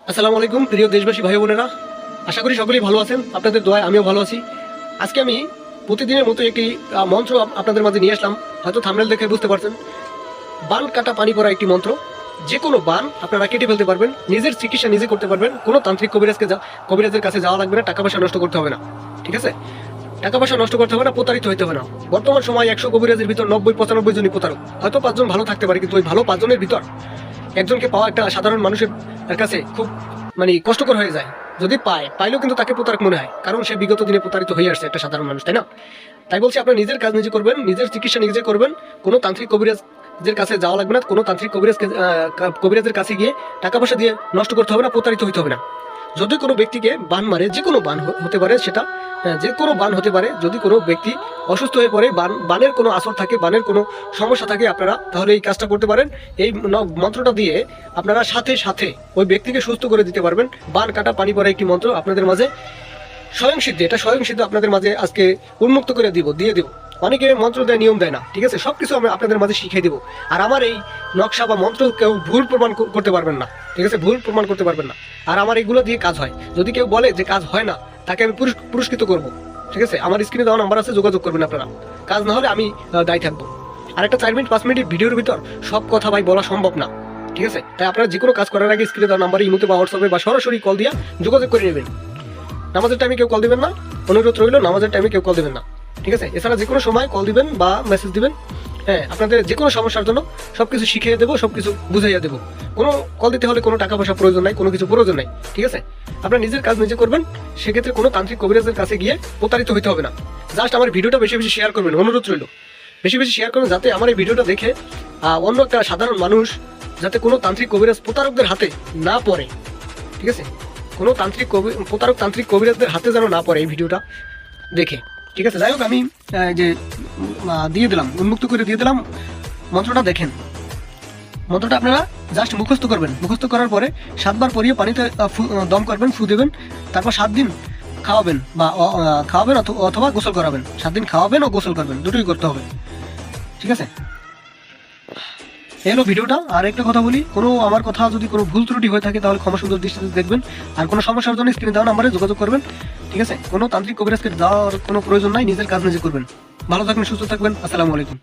আসসালামু আলাইকুম প্রিয় দেশবাসী ভাই বোনেরা, আশা করি সকলেই ভালো আছেন। আপনাদের দোয়ায় আমিও ভালো আছি। আজকে আমি প্রতিদিনের মতো একটি মন্ত্র আপনাদের মাঝে নিয়ে আসলাম। হয়তো থাম্বনেল দেখে বুঝতে পারছেন, বান কাটা পানি পড়া একটি মন্ত্র। যে কোনো বান আপনারা কেটে ফেলতে পারবেন, নিজের চিকিৎসা নিজে করতে পারবেন। কোনো তান্ত্রিক কবিরাজের কাছে যাওয়া লাগবে না, টাকা পয়সা নষ্ট করতে হবে না। ঠিক আছে, টাকা পয়সা নষ্ট করতে হবে না, প্রতারিত হইতে হবে না। বর্তমান সময় 100 কবিরাজের ভিতর 90-95 জনই প্রতারক। হয়তো 5 জন ভালো থাকতে পারে, কিন্তু ওই ভালো 5 জনের ভিতর একজনকে পাওয়া একটা সাধারণ মানুষের কাছে খুব কষ্টকর হয়ে যায়। যদি পাইলেও কিন্তু তাকে প্রতারক মনে হয়, কারণ সে বিগত দিনে প্রতারিত হয়ে আসছে একটা সাধারণ মানুষ, তাই না? তাই বলছি, আপনার নিজের কাজ নিজে করবেন, নিজের চিকিৎসা নিজে করবেন। কোনো তান্ত্রিক কবিরাজের কাছে যাওয়া লাগবে না, কোনো তান্ত্রিক কবিরাজের কাছে গিয়ে টাকা পয়সা দিয়ে নষ্ট করতে হবে না, প্রতারিত হইতে হবে না। যদি কোনো ব্যক্তিকে বান মারে, যে কোনো বান হতে পারে, সেটা যে কোনো বান হতে পারে। যদি কোনো ব্যক্তি অসুস্থ হয়ে পড়ে, বানের কোনো আসর থাকে, বানের কোনো সমস্যা থাকে, আপনারা তাহলে এই কাজটা করতে পারেন। এই মন্ত্রটা দিয়ে আপনারা সাথে সাথে ওই ব্যক্তিকে সুস্থ করে দিতে পারবেন। বান কাটা পানি পড়া একটি মন্ত্র আপনাদের মাঝে স্বয়ংসিদ্ধ, এটা স্বয়ংসিদ্ধ আপনাদের মাঝে আজকে উন্মুক্ত করে দিয়ে দিব। অনেকে মন্ত্র দেয়, নিয়ম দেয় না, ঠিক আছে? সবকিছু আমরা আপনাদের মাঝে শিখিয়ে দেবো। আর আমার এই নকশা বা মন্ত্র কেউ ভুল প্রমাণ করতে পারবেন না, ঠিক আছে? ভুল প্রমাণ করতে পারবেন না। আর আমার এগুলো দিয়ে কাজ হয়। যদি কেউ বলে যে কাজ হয় না, তাকে আমি পুরস্কৃত করবো, ঠিক আছে? আমার স্ক্রিনে দেওয়া নাম্বার আছে, যোগাযোগ করবেন আপনারা। কাজ না হলে আমি দায়ী থাকবো। আর একটা 4-5 মিনিট ভিডিওর ভিতর সব কথা ভাই বলা সম্ভব না, ঠিক আছে? তাই আপনারা যে কোনো কাজ করার আগে স্ক্রিনে দেওয়া নাম্বারে ইমোতে বা হোয়াটসঅ্যাপে বা সরাসরি কল দিয়ে যোগাযোগ করে নেবেন। নামাজের টাইমে কেউ কল দিবেন না, অনুরোধ রইল, নামাজের টাইমে কেউ কল দিবেন না, ঠিক আছে? এছাড়া যে কোনো সময় কল দিবেন বা মেসেজ দিবেন। হ্যাঁ, আপনাদের যে কোনো সমস্যার জন্য সবকিছু শিখিয়ে দেবো, সবকিছু বুঝাইয়া দেবো। কোনো কল দিতে হলে কোনো টাকা পয়সা প্রয়োজন নাই, কোনো কিছু প্রয়োজন নাই, ঠিক আছে? আপনার নিজের কাজ নিজে করবেন, সেক্ষেত্রে কোনো তান্ত্রিক কবিরাজের কাছে গিয়ে প্রতারিত হইতে হবে না। জাস্ট আমার ভিডিওটা বেশি বেশি শেয়ার করবেন, অনুরোধ রইল। বেশি বেশি শেয়ার করবেন, যাতে আমার এই ভিডিওটা দেখে অন্য একটা সাধারণ মানুষ যাতে কোনো তান্ত্রিক কবিরাজ প্রতারকদের হাতে না পড়ে, ঠিক আছে? কোনো তান্ত্রিক কবিরাজদের হাতে যেন না পড়ে এই ভিডিওটা দেখে, ঠিক আছে? যাই হোক, আমি যে দিয়ে দিলাম, উন্মুক্ত করে দিয়ে দিলাম। মন্ত্রটা দেখেন। মন্ত্রটা আপনারা জাস্ট মুখস্থ করবেন। মুখস্থ করার পরে 7 বার পরিয়ে পানিতে দম করবেন, ফু দেবেন। তারপর 7 দিন খাওয়াবেন বা খাওয়াবেন অথবা গোসল করাবেন। 7 দিন খাওয়াবেন ও গোসল করবেন, দুটোই করতে হবে, ঠিক আছে? এলো ভিডিওটা। আর একটা কথা বলি, আমার কথা যদি কোনো ভুল ত্রুটি হয়ে থাকে তাহলে ক্ষমা সুন্দর দৃষ্টিতে দেখবেন। আর কোনো সমস্যার জন্য স্ক্রিনে দেওয়া নাম্বারে যোগাযোগ করবেন, ঠিক আছে? কোনো তান্ত্রিক কবিরাজকে যাওয়ার কোনো প্রয়োজন নাই, নিজের কাজ নিজে করবেন। ভালো থাকবেন, সুস্থ থাকবেন। আসসালামু আলাইকুম।